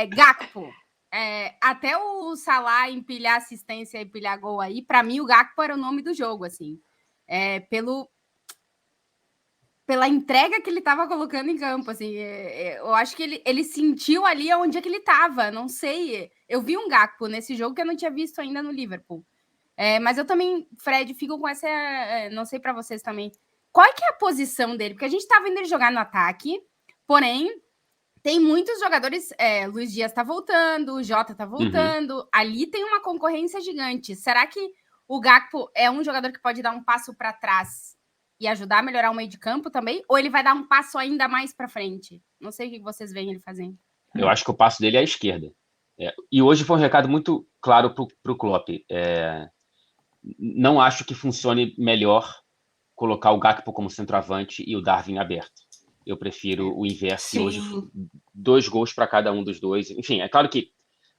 Gakpo. Até o Salah empilhar assistência e empilhar gol aí, para mim o Gakpo era o nome do jogo, assim. Pela entrega que ele estava colocando em campo, assim, eu acho que ele sentiu ali onde é que ele estava, não sei. Eu vi um Gakpo nesse jogo que eu não tinha visto ainda no Liverpool. Mas eu também, Fred, fico com essa, não sei para vocês também, qual é que é a posição dele? Porque a gente tá vendo ele jogar no ataque, porém, tem muitos jogadores, Luiz Dias tá voltando, o Jota tá voltando, ali tem uma concorrência gigante. Será que o Gakpo é um jogador que pode dar um passo para trás e ajudar a melhorar o meio de campo também? Ou ele vai dar um passo ainda mais para frente? Não sei o que vocês veem ele fazendo. Eu acho que o passo dele é à esquerda. E hoje foi um recado muito claro para o Klopp. Não acho que funcione melhor colocar o Gakpo como centroavante e o Darwin aberto. Eu prefiro o inverso. Sim. E hoje 2 gols para cada um dos dois. Enfim, é claro que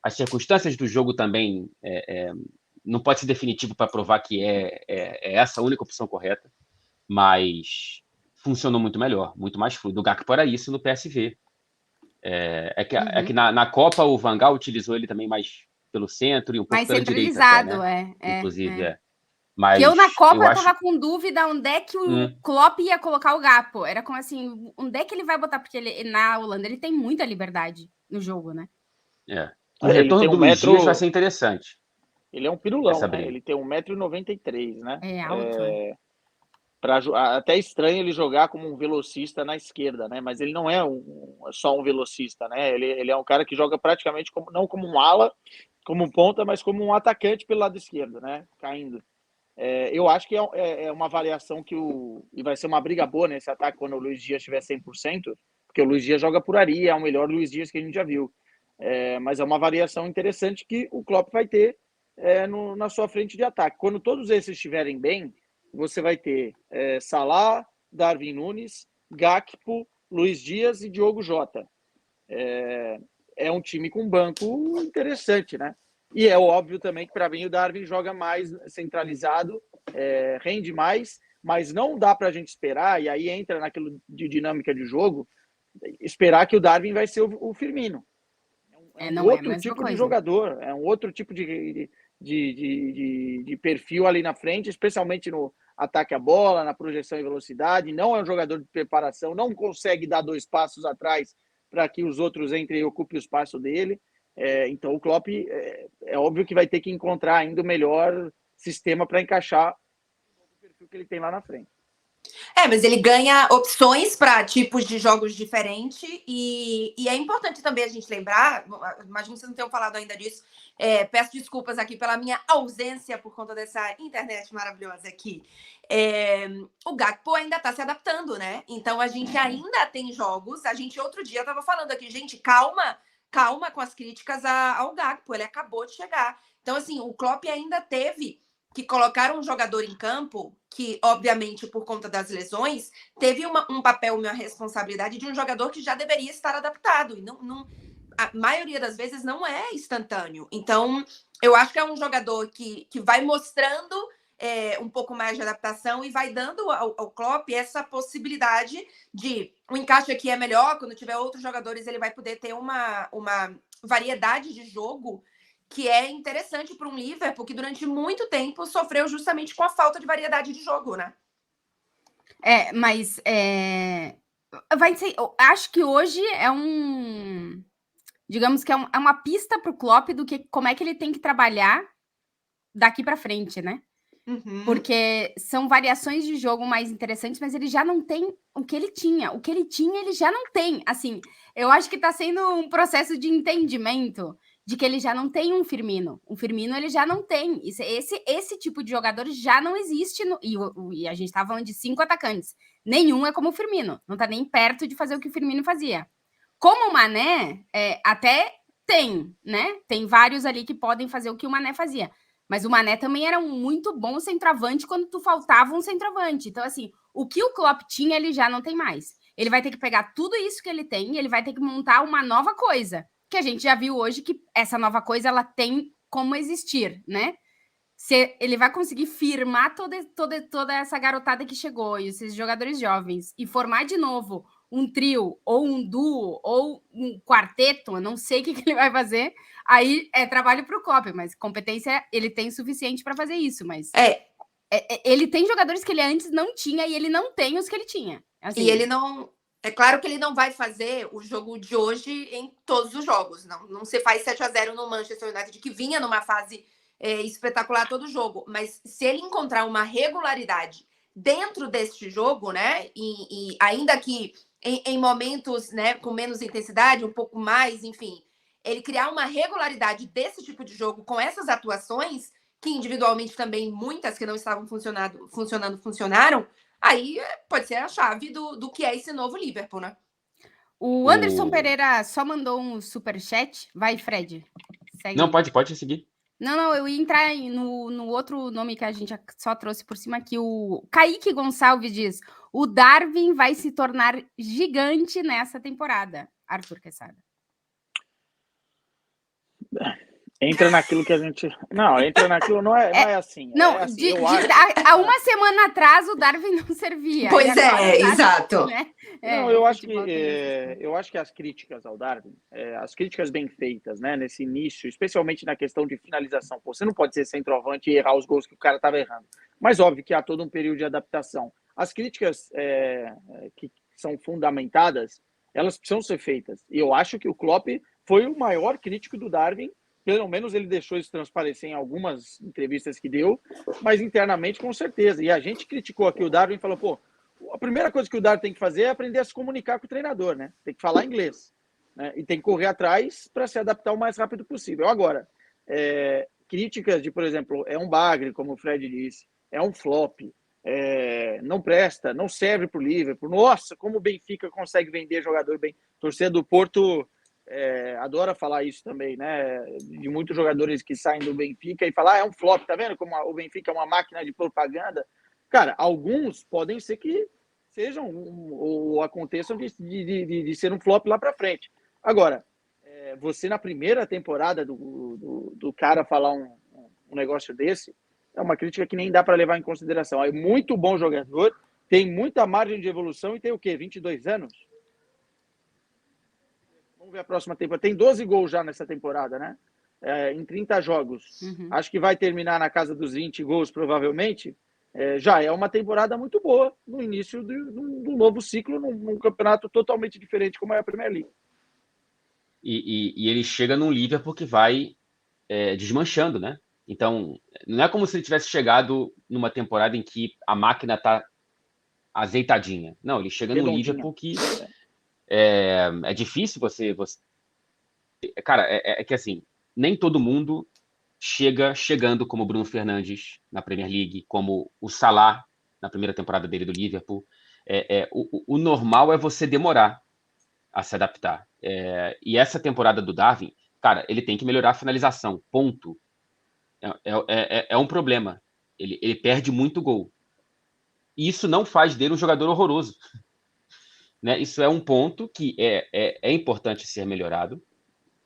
as circunstâncias do jogo também não pode ser definitivo para provar que é essa a única opção correta, mas funcionou muito melhor, muito mais fluido. O Gakpo era isso no PSV. É que na Copa o Van Gaal utilizou ele também mais pelo centro e um pouco mais pela direita até, centralizado, né? Inclusive, Mas que eu na Copa eu acho... tava com dúvida onde é que o Klopp ia colocar o Gakpo. Era como assim, onde é que ele vai botar? Porque ele, na Holanda ele tem muita liberdade no jogo, né? O retorno do Luiz Dias vai ser interessante. Ele é um pirulão, né? Ele tem 1,93 m, né? É alto, né? Até estranho ele jogar como um velocista na esquerda, né? Mas ele não é só um velocista, né? Ele é um cara que joga praticamente não como um ala, como um ponta, mas como um atacante pelo lado esquerdo, né? Caindo. Eu acho que é uma variação e vai ser uma briga boa nesse ataque quando o Luiz Dias estiver 100%, porque o Luiz Dias joga por ali, é o melhor Luiz Dias que a gente já viu. Mas é uma variação interessante que o Klopp vai ter na sua frente de ataque. Quando todos esses estiverem bem, você vai ter Salah, Darwin Núñez, Gakpo, Luiz Dias e Diogo Jota. É um time com banco interessante, né? E é óbvio também que, para mim, o Darwin joga mais centralizado, rende mais, mas não dá para a gente esperar, e aí entra naquilo de dinâmica de jogo, esperar que o Darwin vai ser o Firmino. Outro tipo de jogador, é um outro tipo de perfil ali na frente, especialmente no ataque à bola, na projeção e velocidade. Não é um jogador de preparação, não consegue dar 2 passos atrás para que os outros entrem e ocupem o espaço dele. Então o Klopp é óbvio que vai ter que encontrar ainda o melhor sistema para encaixar o perfil que ele tem lá na frente. Mas ele ganha opções para tipos de jogos diferentes e é importante também a gente lembrar, imagino que vocês não tenham falado ainda disso, peço desculpas aqui pela minha ausência por conta dessa internet maravilhosa aqui. O Gakpo ainda está se adaptando, né? Então a gente ainda tem jogos, a gente outro dia estava falando aqui, gente, calma com as críticas ao Gakpo, ele acabou de chegar. Então assim, o Klopp ainda teve que colocar um jogador em campo que, obviamente, por conta das lesões, teve um papel, uma responsabilidade de um jogador que já deveria estar adaptado. E a maioria das vezes não é instantâneo. Então, eu acho que é um jogador que vai mostrando um pouco mais de adaptação e vai dando ao Klopp essa possibilidade de o encaixe aqui é melhor, quando tiver outros jogadores ele vai poder ter uma variedade de jogo que é interessante para um Liverpool que durante muito tempo sofreu justamente com a falta de variedade de jogo, né? Mas vai ser. Eu acho que hoje digamos que é uma pista para o Klopp do que como é que ele tem que trabalhar daqui para frente, né? Porque são variações de jogo mais interessantes, mas ele já não tem o que ele tinha. O que ele tinha, ele já não tem. Assim, eu acho que está sendo um processo de entendimento de que ele já não tem um Firmino. Um Firmino ele já não tem. Esse tipo de jogador já não existe. E a gente está falando de 5 atacantes. Nenhum é como o Firmino. Não está nem perto de fazer o que o Firmino fazia. Como o Mané, até tem, né? Tem vários ali que podem fazer o que o Mané fazia. Mas o Mané também era um muito bom centroavante quando tu faltava um centroavante. Então, assim, o que o Klopp tinha, ele já não tem mais. Ele vai ter que pegar tudo isso que ele tem e ele vai ter que montar uma nova coisa. Que a gente já viu hoje que essa nova coisa, ela tem como existir, né? Se ele vai conseguir firmar toda essa garotada que chegou e esses jogadores jovens e formar de novo um trio, ou um duo, ou um quarteto, eu não sei o que ele vai fazer, aí é trabalho para o Klopp, mas competência ele tem suficiente para fazer isso, mas ele tem jogadores que ele antes não tinha e ele não tem os que ele tinha. Assim. E ele não... É claro que ele não vai fazer o jogo de hoje em todos os jogos. Não se faz 7-0 no Manchester United, que vinha numa fase espetacular todo jogo. Mas se ele encontrar uma regularidade dentro deste jogo, né? E ainda que em momentos, né, com menos intensidade, um pouco mais, enfim, ele criar uma regularidade desse tipo de jogo com essas atuações, que individualmente também muitas que não estavam funcionaram, aí pode ser a chave do que é esse novo Liverpool, né? O Anderson Pereira só mandou um superchat. Vai, Fred. Segue. Não, pode seguir. Não, eu ia entrar no outro nome que a gente só trouxe por cima aqui. O Kaique Gonçalves diz: o Darwin vai se tornar gigante nessa temporada. Arthur Quesada. Entra naquilo que a gente... Não, entra naquilo, não é assim. Não, é assim, há uma semana atrás o Darwin não servia. Pois exato. Né? Não, eu acho que as críticas ao Darwin, as críticas bem feitas, né, nesse início, especialmente na questão de finalização. Pô, você não pode ser centroavante e errar os gols que o cara estava errando. Mas óbvio que há todo um período de adaptação. As críticas que são fundamentadas, elas precisam ser feitas. E eu acho que o Klopp foi o maior crítico do Darwin. Pelo menos ele deixou isso transparecer em algumas entrevistas que deu, mas internamente com certeza. E a gente criticou aqui o Darwin e falou, pô, a primeira coisa que o Darwin tem que fazer é aprender a se comunicar com o treinador, né? Tem que falar inglês, né? E tem que correr atrás para se adaptar o mais rápido possível. Agora, críticas de, por exemplo, é um bagre, como o Fred disse, é um flop, não presta, não serve para o Liverpool. Nossa, como o Benfica consegue vender jogador bem. Torcida do Porto... adora falar isso também, né? De muitos jogadores que saem do Benfica e falam, é um flop, tá vendo como o Benfica é uma máquina de propaganda? Cara, alguns podem ser que sejam ou aconteçam de ser um flop lá para frente. Agora, você na primeira temporada do cara falar um negócio desse, é uma crítica que nem dá para levar em consideração. É muito bom jogador, tem muita margem de evolução e tem o quê? 22 anos? Vamos ver a próxima temporada. Tem 12 gols já nessa temporada, né? Em 30 jogos. Uhum. Acho que vai terminar na casa dos 20 gols, provavelmente. Já é uma temporada muito boa no início do novo ciclo, num campeonato totalmente diferente como é a Premier League. E ele chega num Liverpool que vai desmanchando, né? Então, não é como se ele tivesse chegado numa temporada em que a máquina está azeitadinha. Não, ele chega num Liverpool que... É difícil você... Cara, é que assim, nem todo mundo chegando como o Bruno Fernandes na Premier League, como o Salah na primeira temporada dele do Liverpool. O normal é você demorar a se adaptar. E essa temporada do Darwin, cara, ele tem que melhorar a finalização, ponto. É um problema. Ele perde muito gol. E isso não faz dele um jogador horroroso. Né? Isso é um ponto que é importante ser melhorado,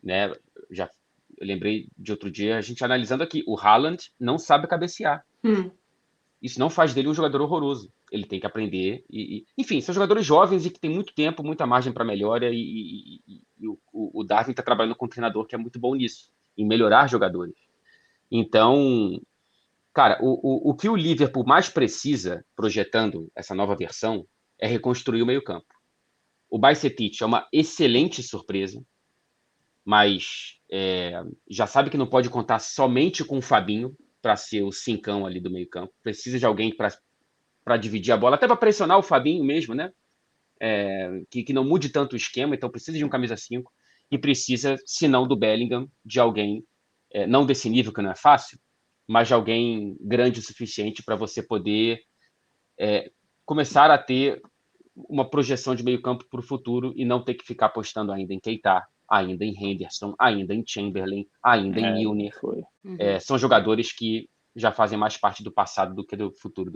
né? Eu lembrei de outro dia, a gente analisando aqui, o Haaland não sabe cabecear. Isso não faz dele um jogador horroroso. Ele tem que aprender. Enfim, são jogadores jovens e que têm muito tempo, muita margem para melhora, e o Darwin está trabalhando com um treinador que é muito bom nisso, em melhorar jogadores. Então, cara, o que o Liverpool mais precisa, projetando essa nova versão, é reconstruir o meio-campo. O Bajcetic é uma excelente surpresa, mas já sabe que não pode contar somente com o Fabinho para ser o cincão ali do meio-campo. Precisa de alguém para dividir a bola, até para pressionar o Fabinho mesmo, né? Que não mude tanto o esquema, então precisa de um camisa 5 e precisa, se não do Bellingham, de alguém, não desse nível que não é fácil, mas de alguém grande o suficiente para você poder começar a ter uma projeção de meio campo para o futuro e não ter que ficar apostando ainda em Keita, ainda em Henderson, ainda em Chamberlain, ainda em Milner. São jogadores que já fazem mais parte do passado do que do futuro.